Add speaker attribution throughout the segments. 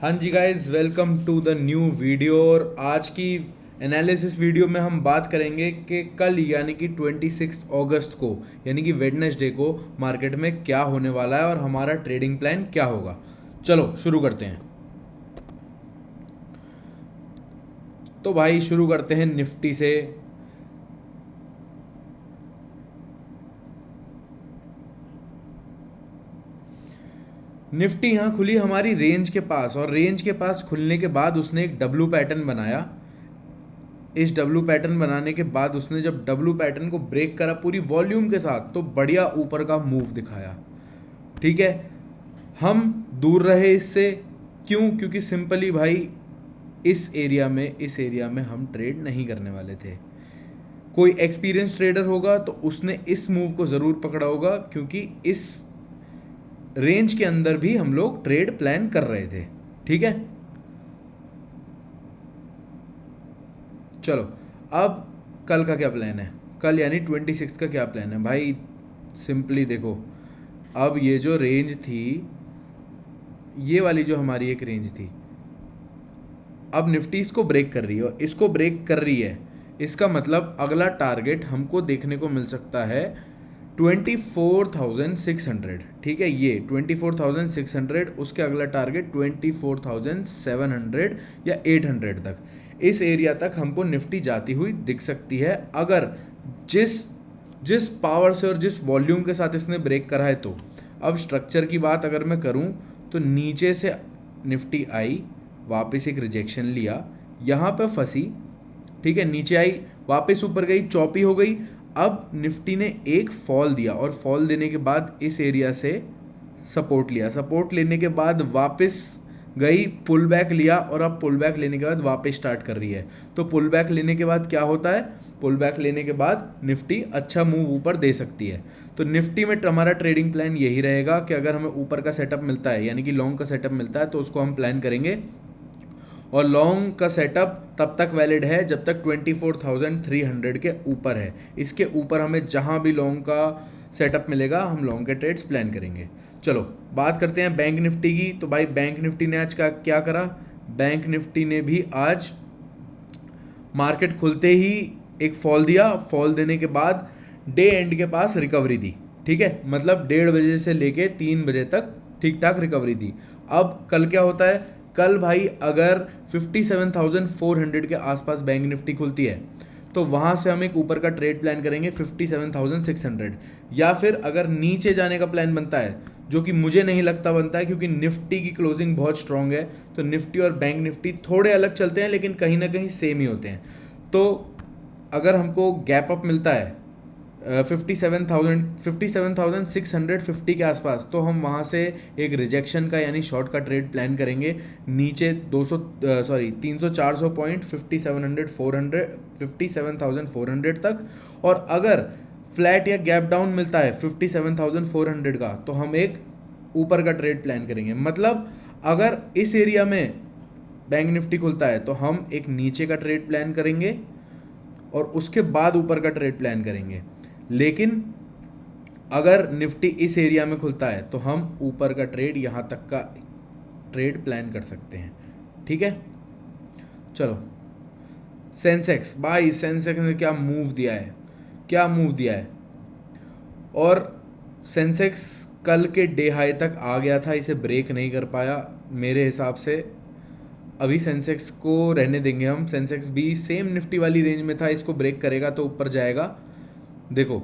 Speaker 1: हाँ जी guys, welcome to the new video. और आज की एनालिसिस वीडियो में हम बात करेंगे कि कल यानी कि 26 अगस्त को यानी कि वेडनेसडे को मार्केट में क्या होने वाला है और हमारा ट्रेडिंग प्लान क्या होगा। चलो शुरू करते हैं। तो भाई शुरू करते हैं निफ्टी से। निफ्टी यहाँ खुली हमारी रेंज के पास, और रेंज के पास खुलने के बाद उसने एक डब्लू पैटर्न बनाया। इस डब्लू पैटर्न बनाने के बाद उसने जब डब्लू पैटर्न को ब्रेक करा पूरी वॉल्यूम के साथ, तो बढ़िया ऊपर का मूव दिखाया। ठीक है, हम दूर रहे इससे। क्यों? क्योंकि सिंपली भाई इस एरिया में हम ट्रेड नहीं करने वाले थे। कोई एक्सपीरियंस ट्रेडर होगा तो उसने इस मूव को ज़रूर पकड़ा होगा, क्योंकि इस रेंज के अंदर भी हम लोग ट्रेड प्लान कर रहे थे। ठीक है, चलो अब कल का क्या प्लान है। कल यानी 26 का क्या प्लान है भाई? सिंपली देखो, अब ये जो रेंज थी, ये वाली जो हमारी एक रेंज थी, अब निफ्टी इसको ब्रेक कर रही है, और इसको ब्रेक कर रही है। इसका मतलब अगला टारगेट हमको देखने को मिल सकता है 24,600। ठीक है, ये 24,600, उसके अगला टारगेट 24,700 या 800 तक। इस एरिया तक हमको निफ्टी जाती हुई दिख सकती है, अगर जिस जिस पावर से और जिस वॉल्यूम के साथ इसने ब्रेक करा है। तो अब स्ट्रक्चर की बात अगर मैं करूं, तो नीचे से निफ्टी आई, वापस एक रिजेक्शन लिया, यहाँ पे फंसी। ठीक है, नीचे आई, वापस ऊपर गई, चौपी हो गई। अब निफ्टी ने एक फॉल दिया, और फॉल देने के बाद इस एरिया से सपोर्ट लिया। सपोर्ट लेने के बाद वापस गई, पुल बैक लिया, और अब पुल बैक लेने के बाद वापस स्टार्ट कर रही है। तो पुल बैक लेने के बाद क्या होता है? पुल बैक लेने के बाद निफ्टी अच्छा मूव ऊपर दे सकती है। तो निफ्टी में हमारा ट्रेडिंग प्लान यही रहेगा कि अगर हमें ऊपर का सेटअप मिलता है, यानी कि लॉन्ग का सेटअप मिलता है, तो उसको हम प्लान करेंगे। और लॉन्ग का सेटअप तब तक वैलिड है जब तक 24,300 के ऊपर है। इसके ऊपर हमें जहां भी लॉन्ग का सेटअप मिलेगा, हम लॉन्ग के ट्रेड्स प्लान करेंगे। चलो बात करते हैं बैंक निफ्टी की। तो भाई बैंक निफ्टी ने आज का क्या करा? बैंक निफ्टी ने भी आज मार्केट खुलते ही एक फॉल दिया। फॉल देने के बाद डे एंड के पास रिकवरी दी। ठीक है, मतलब 1:30 से लेके 3 बजे तक ठीक ठाक रिकवरी दी। अब कल क्या होता है? कल भाई अगर 57,400 के आसपास बैंक निफ्टी खुलती है, तो वहाँ से हम एक ऊपर का ट्रेड प्लान करेंगे 57,600। या फिर अगर नीचे जाने का प्लान बनता है, जो कि मुझे नहीं लगता बनता है, क्योंकि निफ्टी की क्लोजिंग बहुत स्ट्रांग है, तो निफ्टी और बैंक निफ्टी थोड़े अलग चलते हैं, लेकिन कहीं ना कहीं सेम ही होते हैं। तो अगर हमको गैप अप मिलता है 57,650 के आसपास, तो हम वहाँ से एक रिजेक्शन का यानी शॉर्ट का ट्रेड प्लान करेंगे नीचे 300-400 पॉइंट 57,400 तक। और अगर फ्लैट या गैप डाउन मिलता है 57,400 का, तो हम एक ऊपर का ट्रेड प्लान करेंगे। मतलब अगर इस एरिया में बैंक निफ्टी खुलता है, तो हम एक नीचे का ट्रेड प्लान करेंगे और उसके बाद ऊपर का ट्रेड प्लान करेंगे। लेकिन अगर निफ्टी इस एरिया में खुलता है, तो हम ऊपर का ट्रेड यहाँ तक का ट्रेड प्लान कर सकते हैं। ठीक है, चलो सेंसेक्स। भाई सेंसेक्स ने क्या मूव दिया है, क्या मूव दिया है। और सेंसेक्स कल के डे हाई तक आ गया था, इसे ब्रेक नहीं कर पाया मेरे हिसाब से। अभी सेंसेक्स को रहने देंगे हम। सेंसेक्स भी सेम निफ्टी वाली रेंज में था, इसको ब्रेक करेगा तो ऊपर जाएगा। देखो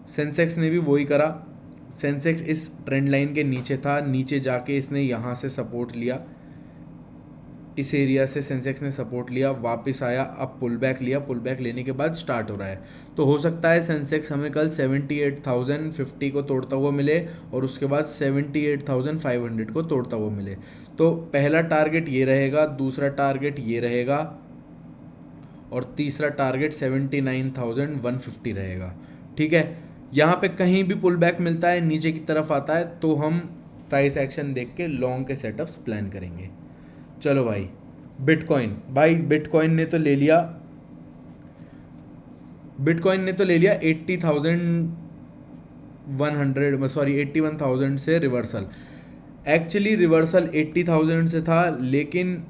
Speaker 1: सेंसेक्स ने भी वही करा। सेंसेक्स इस ट्रेंड लाइन के नीचे था, नीचे जाके इसने यहाँ से सपोर्ट लिया, इस एरिया से सेंसेक्स ने सपोर्ट लिया, वापस आया, अब पुल बैक लिया। पुल बैक लेने के बाद स्टार्ट हो रहा है। तो हो सकता है सेंसेक्स हमें कल 78,050 को तोड़ता हुआ मिले, और उसके बाद 78,500 को तोड़ता हुआ मिले। तो पहला टारगेट ये रहेगा, दूसरा टारगेट ये रहेगा, और तीसरा टारगेट 79,150 रहेगा। ठीक है, यहाँ पे कहीं भी पुल बैक मिलता है, नीचे की तरफ आता है, तो हम प्राइस एक्शन देख के लॉन्ग के सेटअप्स प्लान करेंगे। चलो भाई बिटकॉइन। भाई बिटकॉइन ने तो ले लिया, 81,000 से रिवर्सल। एक्चुअली रिवर्सल 80,000 से था, लेकिन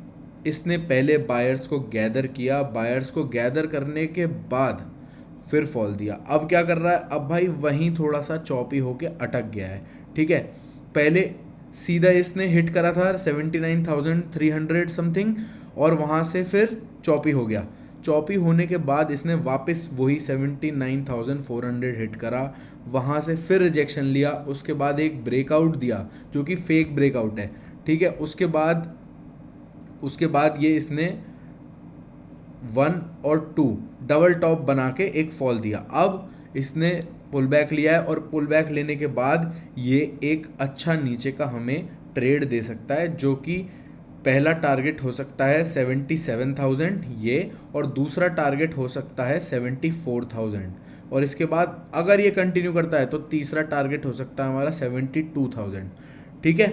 Speaker 1: इसने पहले बायर्स को गैदर किया, बायर्स को गैदर करने के बाद फिर फॉल दिया। अब क्या कर रहा है, अब भाई वहीं थोड़ा सा चॉपी होके अटक गया है। ठीक है, पहले सीधा इसने हिट करा था 79,300 समथिंग, और वहाँ से फिर चॉपी हो गया। चॉपी होने के बाद इसने वापस वही 79,400 हिट करा, वहाँ से फिर रिजेक्शन लिया, उसके बाद एक ब्रेकआउट दिया जो कि फेक ब्रेकआउट है। ठीक है, उसके बाद ये इसने 1 और 2 डबल टॉप बना के एक फॉल दिया। अब इसने पुल बैक लिया है, और पुल बैक लेने के बाद ये एक अच्छा नीचे का हमें ट्रेड दे सकता है, जो कि पहला टारगेट हो सकता है 77,000 ये, और दूसरा टारगेट हो सकता है 74,000, और इसके बाद अगर ये कंटिन्यू करता है तो तीसरा टारगेट हो सकता है हमारा 72,000। ठीक है,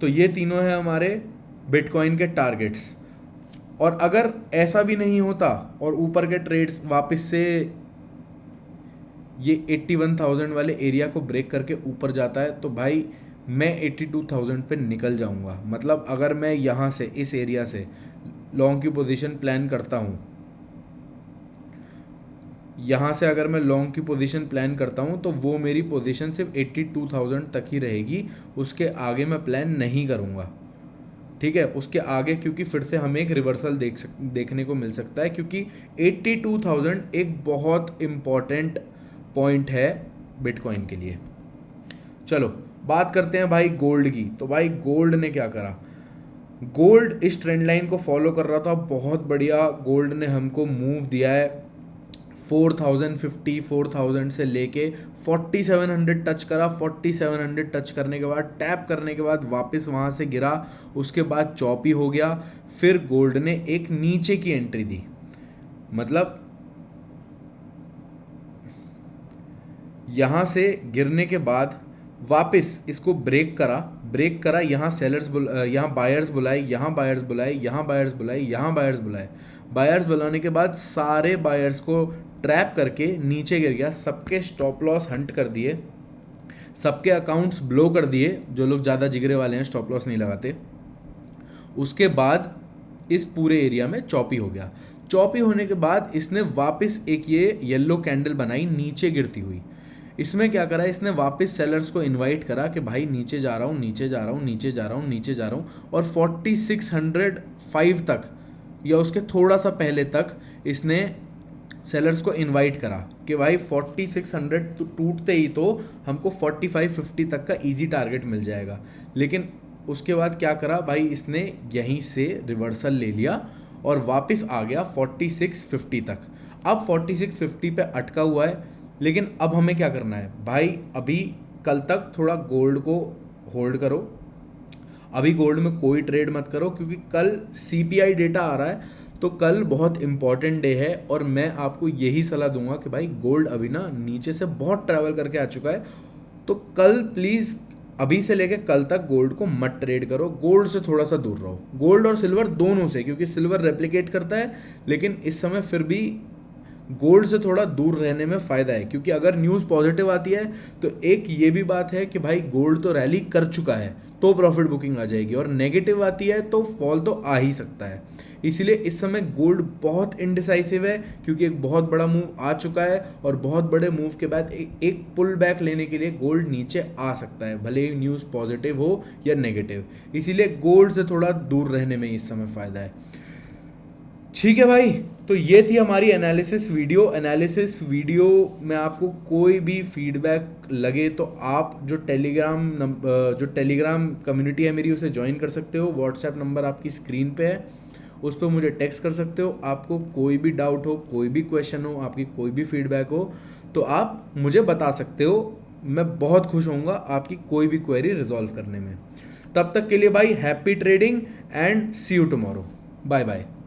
Speaker 1: तो ये तीनों है हमारे बिटकॉइन के टारगेट्स। और अगर ऐसा भी नहीं होता और ऊपर के ट्रेड्स वापस से ये 81,000 वाले एरिया को ब्रेक करके ऊपर जाता है, तो भाई मैं 82,000 पे निकल जाऊंगा। मतलब अगर मैं यहाँ से इस एरिया से लॉन्ग की पोजीशन प्लान करता हूँ, यहाँ से अगर मैं लॉन्ग की पोजीशन प्लान करता हूँ तो वो मेरी पोजीशन सिर्फ 82,000 तक ही रहेगी, उसके आगे मैं प्लान नहीं करूँगा। ठीक है, उसके आगे क्योंकि फिर से हमें एक रिवर्सल देखने को मिल सकता है, क्योंकि 82,000 एक बहुत इम्पॉर्टेंट पॉइंट है बिटकॉइन के लिए। चलो बात करते हैं भाई गोल्ड की। तो भाई गोल्ड ने क्या करा, गोल्ड इस ट्रेंड लाइन को फॉलो कर रहा था, बहुत बढ़िया गोल्ड ने हमको मूव दिया है। 4,050 से लेके 4,700 टच करा, 4,700 टच करने के बाद टैप करने के बाद वापस वहाँ से गिरा, उसके बाद चॉपी हो गया, फिर गोल्ड ने एक नीचे की एंट्री दी। मतलब यहाँ से गिरने के बाद वापस इसको ब्रेक करा, यहाँ सेलर्स यहाँ बायर्स बुलाए, यहाँ बायर्स बुलाए, यहाँ बायर्स बुलाए, यहाँ बायर्स बुलाए। बायर्स बुलाने के बाद सारे बायर्स को ट्रैप करके नीचे गिर गया, सबके स्टॉप लॉस हंट कर दिए, सबके अकाउंट्स ब्लो कर दिए, जो लोग ज़्यादा जिगरे वाले हैं स्टॉप लॉस नहीं लगाते। उसके बाद इस पूरे एरिया में चॉपी हो गया। चॉपी होने के बाद इसने वापस एक ये येलो कैंडल बनाई नीचे गिरती हुई। इसमें क्या करा, इसने वापस सेलर्स को इनवाइट करा कि भाई नीचे जा रहा हूँ, नीचे जा रहा हूँ, नीचे जा रहा हूँ, नीचे जा रहा हूँ, और 4,605 तक या उसके थोड़ा सा पहले तक इसने सेलर्स को इनवाइट करा कि भाई 4,600 तो टूटते ही तो हमको 45-50 तक का इजी टारगेट मिल जाएगा। लेकिन उसके बाद क्या करा भाई, इसने यहीं से रिवर्सल ले लिया और वापस आ गया 4650 तक। अब 4650 पे अटका हुआ है, लेकिन अब हमें क्या करना है भाई, अभी कल तक थोड़ा गोल्ड को होल्ड करो, अभी गोल्ड में कोई ट्रेड मत करो, क्योंकि कल CPI डेटा आ रहा है, तो कल बहुत इंपॉर्टेंट डे है। और मैं आपको यही सलाह दूंगा कि भाई गोल्ड अभी ना नीचे से बहुत ट्रैवल करके आ चुका है, तो कल प्लीज़ अभी से लेके कल तक गोल्ड को मत ट्रेड करो, गोल्ड से थोड़ा सा दूर रहो, गोल्ड और सिल्वर दोनों से, क्योंकि सिल्वर रेप्लिकेट करता है, लेकिन इस समय फिर भी गोल्ड से थोड़ा दूर रहने में फ़ायदा है। क्योंकि अगर न्यूज़ पॉजिटिव आती है तो एक ये भी बात है कि भाई गोल्ड तो रैली कर चुका है तो प्रॉफिट बुकिंग आ जाएगी, और नेगेटिव आती है तो फॉल तो आ ही सकता है। इसीलिए इस समय गोल्ड बहुत इनडिसाइसिव है, क्योंकि एक बहुत बड़ा मूव आ चुका है, और बहुत बड़े मूव के बाद एक पुल बैक लेने के लिए गोल्ड नीचे आ सकता है, भले ही न्यूज़ पॉजिटिव हो या नेगेटिव। इसीलिए गोल्ड से थोड़ा दूर रहने में इस समय फ़ायदा है। ठीक है भाई, तो ये थी हमारी एनालिसिस वीडियो में आपको कोई भी फीडबैक लगे तो आप जो टेलीग्राम कम्युनिटी है मेरी, उसे ज्वाइन कर सकते हो। व्हाट्सएप नंबर आपकी स्क्रीन पे है, उस पर मुझे टेक्स्ट कर सकते हो। आपको कोई भी डाउट हो, कोई भी क्वेश्चन हो, आपकी कोई भी फीडबैक हो, तो आप मुझे बता सकते हो। मैं बहुत खुश होऊंगा आपकी कोई भी क्वेरी रिजॉल्व करने में। तब तक के लिए भाई happy trading and see you tomorrow. Bye bye.